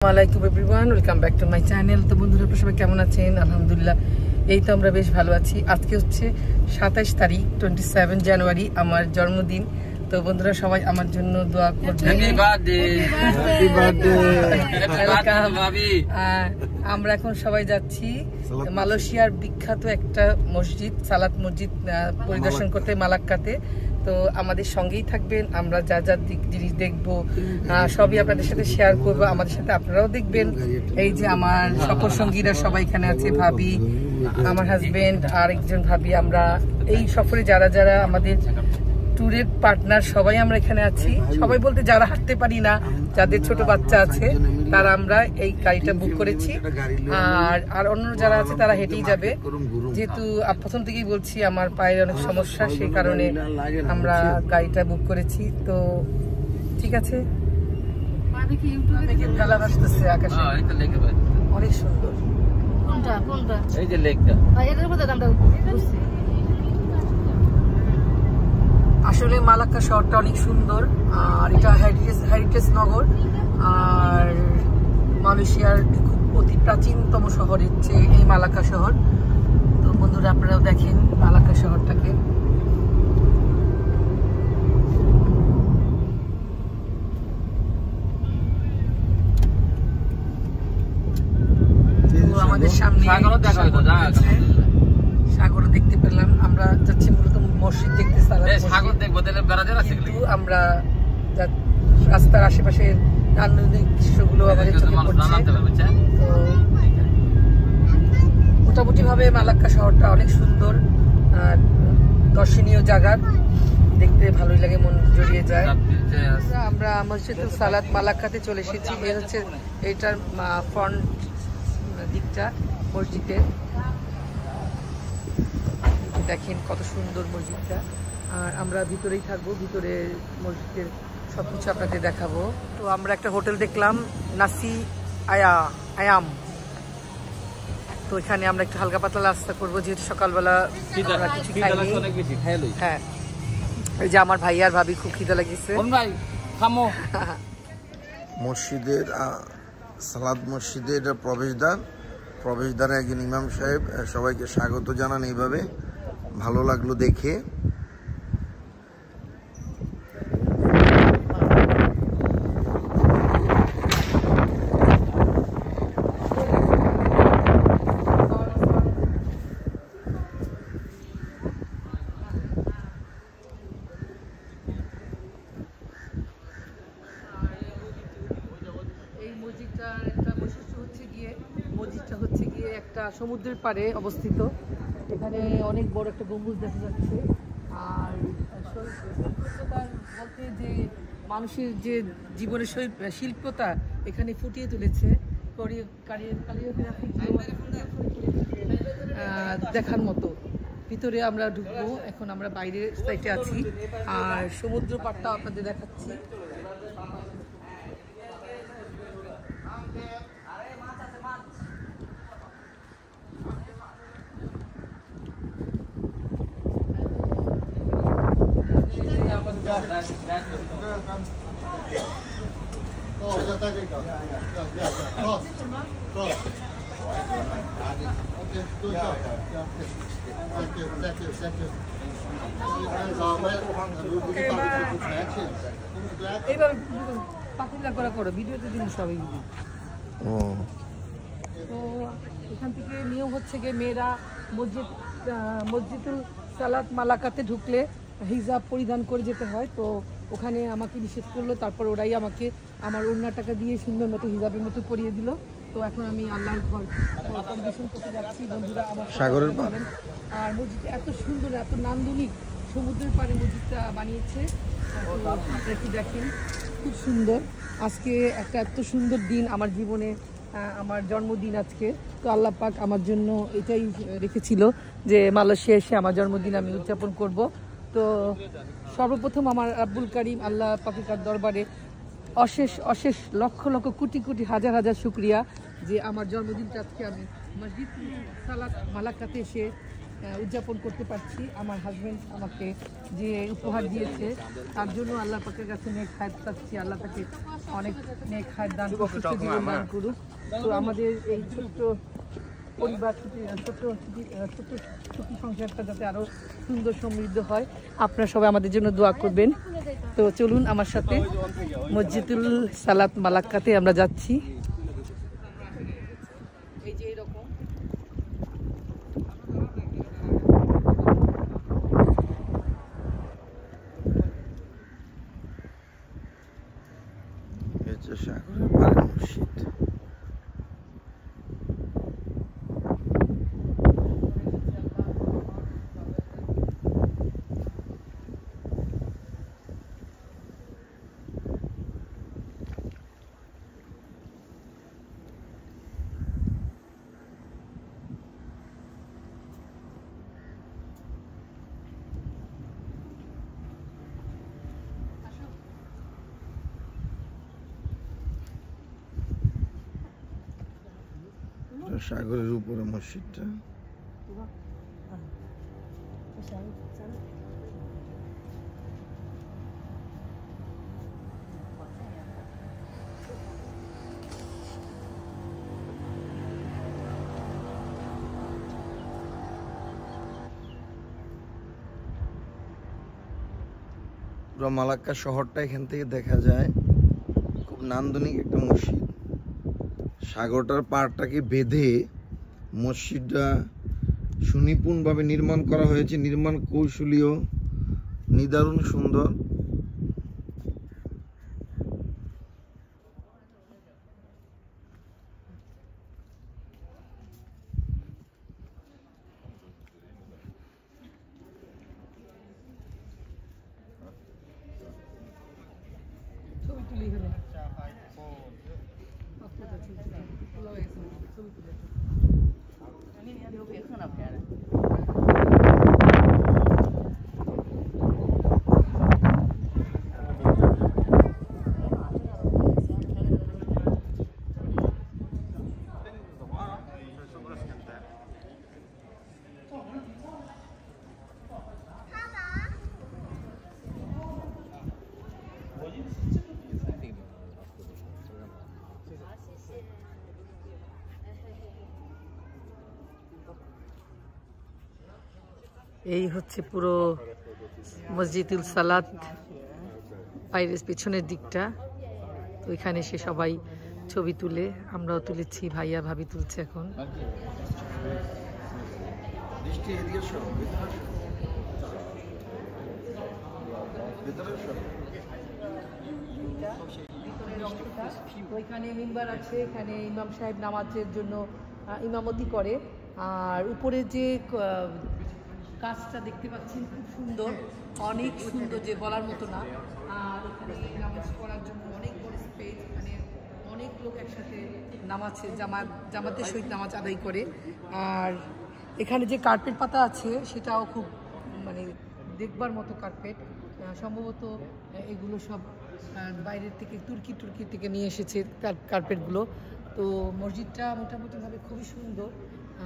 আসসালামু everyone, welcome back to my channel. তো বন্ধুরা, আপনারা সবাই কেমন আছেন? আলহামদুলিল্লাহ, এই তো আমরা বেশ ভালো আছি। আজকে হচ্ছে 27 তারিখ 27 জানুয়ারি, আমার জন্মদিন। তো বন্ধুরা, সবাই আমার জন্য দোয়া করবেন। আমরা এখন সবাই যাচ্ছি মালয়েশিয়ার বিখ্যাত একটা মসজিদ, সালাত মসজিদ পরিদর্শন করতে, মালাক্কাতে। তো আমাদের সঙ্গেই থাকবেন, আমরা যা যা জিনিস দেখবো সবই আপনাদের সাথে শেয়ার করবো, আমাদের সাথে আপনারাও দেখবেন। এই যে আমার সফর সঙ্গীরা সবাই এখানে আছে, ভাবি, আমার হাজবেন্ড আর একজন ভাবি। আমরা এই সফরে যারা যারা আমাদের ট্যুরের পার্টনার, সবাই আমরা এখানে আছি। সবাই বলতে যারা হাঁটতে পারি না, যাদের ছোট বাচ্চা আছে, তারা আমরা এই গাড়িটা বুক করেছি। আর অন্য যারা আছে তারা হেঁটেই যাবে, যেহেতু প্রথম থেকেই বলছি আমার পায়ের অনেক সমস্যা, সেই কারণে আমরা গাড়িটা বুক করেছি। তো ঠিক আছে, খেলা ভাসতেছে আকাশে, অনেক সুন্দর। আসলে মালাক্কা শহরটা অনেক সুন্দর, আর এটা হেরিটেজ নগর, আর মালয়েশিয়ার অতি প্রাচীনতম শহর হচ্ছে এই মালাক্কা শহর। তো বন্ধুরা, আপনারাও দেখেন মালাক্কা শহরটাকে। আমাদের সামনে সাগর দেখতে পেলাম। আমরা যাচ্ছি মূলত মসজিদ দেখতে, আমরা রাস্তার আশেপাশে নান্দনিক দৃশ্যগুলো আমাদের চোখে পড়ছে। তো মোটামুটি ভাবে মালাক্কা শহরটা অনেক সুন্দর, দর্শনীয় জায়গা, দেখতে ভালোই লাগে, মন জড়িয়ে যায়। আমরা মসজিদুল সালাত মালাক্কাতে চলে এসেছি। এর হচ্ছে এটার ফ্রন্ট দিকটা মসজিদের, দেখেন কত সুন্দর মসজিদটা। আর আমরা ভিতরেই থাকবো, ভিতরে মসজিদের সবকিছু আপনাদের দেখাবো। তো আমরা একটা হোটেল দেখলাম, নাসি আয়াম। তো এখানে আমরা একটু হালকা পাতলা নাস্তা করবো, যেহেতু সকালবেলা কিছু খাইনি। হ্যাঁ, এই যে আমার ভাই আর ভাবি খুব খিদে লাগিয়েছে। মসজিদের সালাত মসজিদের প্রবেশদ্বারে একজন ইমাম সাহেব সবাইকে স্বাগত জানান এইভাবে। ভালো লাগলো দেখে। মসজিদটা হচ্ছে গিয়ে একটা সমুদ্রের পাড়ে অবস্থিত। এখানে অনেক বড় একটা গম্বুজ দেখা যাচ্ছে। আর বলতে যে মানুষের যে জীবনের শিল্পতা এখানে ফুটিয়ে তুলেছে, দেখার মতো। ভিতরে আমরা ঢুকবো, এখন আমরা বাইরের সাইডে আছি, আর সমুদ্র পাড়টা আপনাদের দেখাচ্ছি। এইভাবে পাখিলা করা করো, ভিডিওতে দিন সবাই। তো এখান থেকে নিয়ম হচ্ছে গিয়ে মেয়েরা মসজিদুল সালাত মালাক্কাতে ঢুকলে হিজাব পরিধান করে যেতে হয়। তো ওখানে আমাকে নিষেধ করলো, তারপর ওরাই আমাকে আমার ওড়না টাকা দিয়ে সুন্দর মতো হিজাবের মতো পরিয়ে দিল। তো এখন আমি আল্লাহর ঘর কন্ডিশন করতে যাচ্ছি। বন্ধুরা, আমার সাগরের পাড়ে, আর মসজিদটা এত সুন্দর, এত নান্দনিক, সমুদ্রের পাড়ে মসজিদটা বানিয়েছে। আপনারা কি দেখেন, খুব সুন্দর। আজকে একটা এত সুন্দর দিন আমার জীবনে, আমার জন্মদিন আজকে। তো আল্লাহ পাক আমার জন্য এটাই রেখেছিল যে মালয়েশিয়া এসে আমার জন্মদিন আমি উদযাপন করব। তো সর্বপ্রথম আমার আব্বুল কারিম আল্লাহ পাকের দরবারে অশেষ অশেষ লক্ষ লক্ষ কোটি কোটি হাজার হাজার শুকরিয়া যে আমার জন্মদিনটা আজকে আমি মসজিদ সালাত মালাক্কাতে এসে উদযাপন করতে পারছি। আমার হাজব্যান্ড আমাকে যে উপহার দিয়েছে তার জন্য আল্লাহ পাকের কাছে নেক হায়াত চাচ্ছি, আল্লাহ তাকে অনেক নেক হায়াত দান করুক, সুস্থ জীবন দান করুক। তো আমাদের এই ছোট্ট পরিবার, ছোট্ট সংসারটা যাতে আরও সুন্দর সমৃদ্ধ হয়, আপনারা সবাই আমাদের জন্য দোয়া করবেন। তো চলুন আমার সাথে মসজিদুল সালাত মালাক্কাতে আমরা যাচ্ছি। এই যে এরকম সাগরের পাড়ের মসজিদ। সাগরের উপরে মসজিদটা। পুরো মালাক্কা শহরটা এখান থেকে দেখা যায়। খুব নান্দনিক একটা মসজিদ। সাগরটার পাড়টাকে বেঁধে মসজিদটা সুনিপুণভাবে নির্মাণ করা হয়েছে। নির্মাণ কৌশলীয়, নিদারুণ সুন্দর। ছবি তুলি এখানে ছবি তুলে এই হচ্ছে পুরো মসজিদুল সালাত বাইরের পেছনের দিকটা। তো এখানে এসে সবাই ছবি তুলে, আমরাও তুলেছি, ভাইয়া ভাবি তুলছে এখন। ওইখানে মিম্বার আছে, এখানে ইমাম সাহেব নামাজের জন্য ইমামতি করে। আর উপরে যে কাজটা দেখতে পাচ্ছেন খুব সুন্দর, অনেক সুন্দর, যে বলার মতো না। আর এখানে নামাজ পড়ার জন্য অনেক বড় স্পেস, এখানে অনেক লোক একসাথে জামাতের সহিত নামাজ আদায় করে। আর এখানে যে কার্পেট পাতা আছে সেটাও খুব মানে দেখবার মতো কার্পেট। সম্ভবত এগুলো সব বাইরের থেকে তুর্কি থেকে নিয়ে এসেছে কার্পেটগুলো। তো মসজিদটা মোটামুটিভাবে খুবই সুন্দর।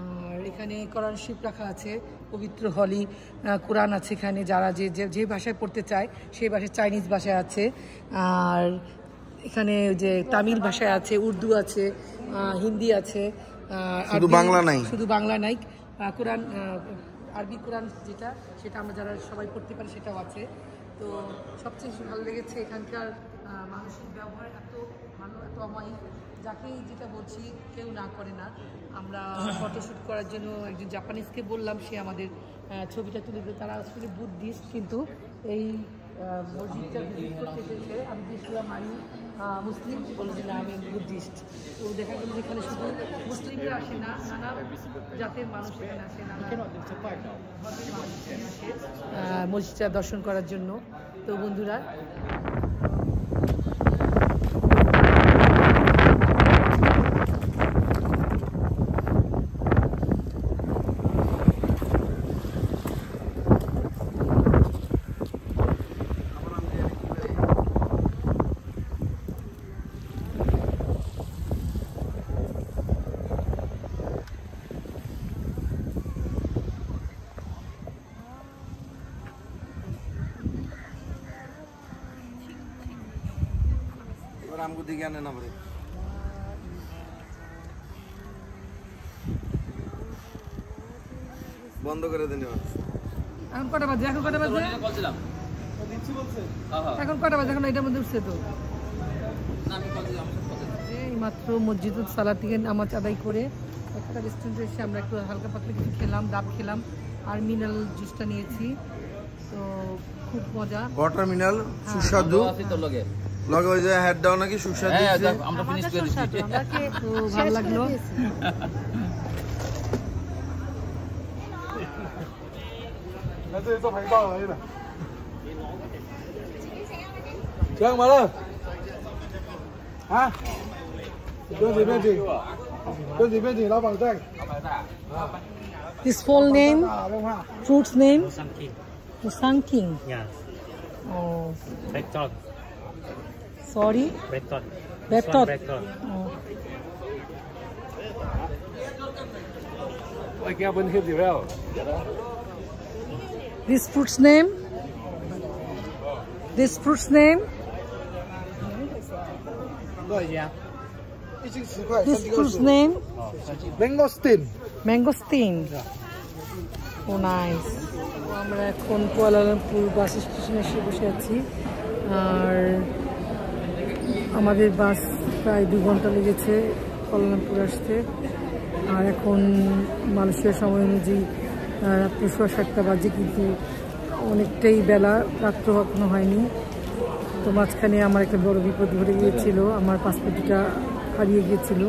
আর এখানে কোরআন শরীফ রাখা আছে, পবিত্র হলি কোরআন আছে এখানে। যারা যে ভাষায় পড়তে চায় সেই ভাষায়, চাইনিজ ভাষায় আছে। আর এখানে যে তামিল ভাষায় আছে, উর্দু আছে, হিন্দি আছে, শুধু বাংলা নাই। কোরআন আরবি কোরআন সেটা আমরা যারা সবাই পড়তে পারি সেটাও আছে। তো সবচেয়ে ভালো লেগেছে এখানকার মানুষের ব্যবহার এত ভালো, এত অমায়িক, যাকেই যেটা বলছি কেউ না করে না। আমরা ফটোশ্যুট করার জন্য একজন জাপানিজকে বললাম, সে আমাদের ছবিটা তুলে দিল। তারা আসলে বুদ্ধিস্ট, কিন্তু এই মসজিদটা ভিজিট করতে এসেছে। আমি দেখলাম আমি মুসলিম, বলে যে না আমি বুদ্ধিস্ট। তো দেখা গেল যেখানে শুধু মুসলিমরা আসে না, নানা জাতের মানুষ এখানে আসে, মসজিদটা দর্শন করার জন্য। তো বন্ধুরা, ওদিকে আনে না পরে বন্ধ করে দেন এবার। এখন কটা বাজে? এখন কটা বাজে? এখন কটা বাজে? এখন এটার মধ্যে উঠছে তো। এই মাত্র মসজিদুল সালাত থেকে নামাজ আদায় করে একটা রেস্টুরেন্টে এসে আমরা একটু হালকা পাতলা কিছু খেলাম, ডাব খেলাম আর মিনারেল জুসটা নিয়েছি। তো খুব মজা। ওয়াটার মিনারেল সুস্বাদু। লগে ওই যে হেড দাও নাকি সুস্বাদু। আমরা ফিনিশ করে দিয়েছি। তো ভালো লাগলো। His full name, fruit's name, Musang King. Yeah. Oh, Betot. sorry, Betot. Betot. Betot. Oh. This fruit's name. This fruit's name. This fruit's name. Mangosteen. Mangosteen. Oh, nice. আমরা এখন কুয়ালালামপুর বাস স্টেশনে এসে বসে আছি আর আমাদের বাস প্রায় 2 ঘন্টা লেগেছে কুয়ালালামপুর আসতে আর এখন মালয়েশিয়ার সময় অনুযায়ী রাত্রি 7:30 বাজে কিন্তু অনেকটাই বেলা রাত্র এখনো হয়নি তো মাঝখানে আমার একটা বড় বিপদ ঘটে গিয়েছিল আমার পাসপোর্টটা হারিয়ে গিয়েছিল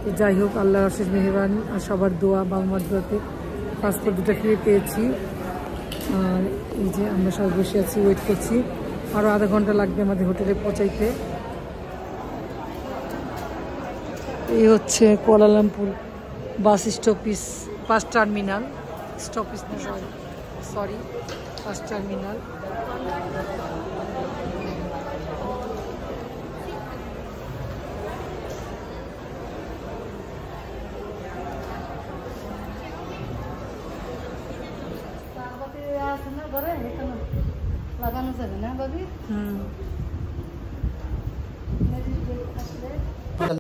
তো যাই হোক আল্লাহর অশেষ মেহেরবান আর সবার দোয়া বাবা মার দোয়াতে পাসপোর্ট দুটো ফিরে পেয়েছি আর এই যে আমরা সবাই বসে আছি ওয়েট করছি আরও আধা ঘন্টা লাগবে আমাদের হোটেলে পৌঁছাইতে এই হচ্ছে কুয়ালালামপুর বাস স্টপিস বাস টার্মিনাল স্টপিস না সরি বাস টার্মিনাল লাগানো যাবে না বাবি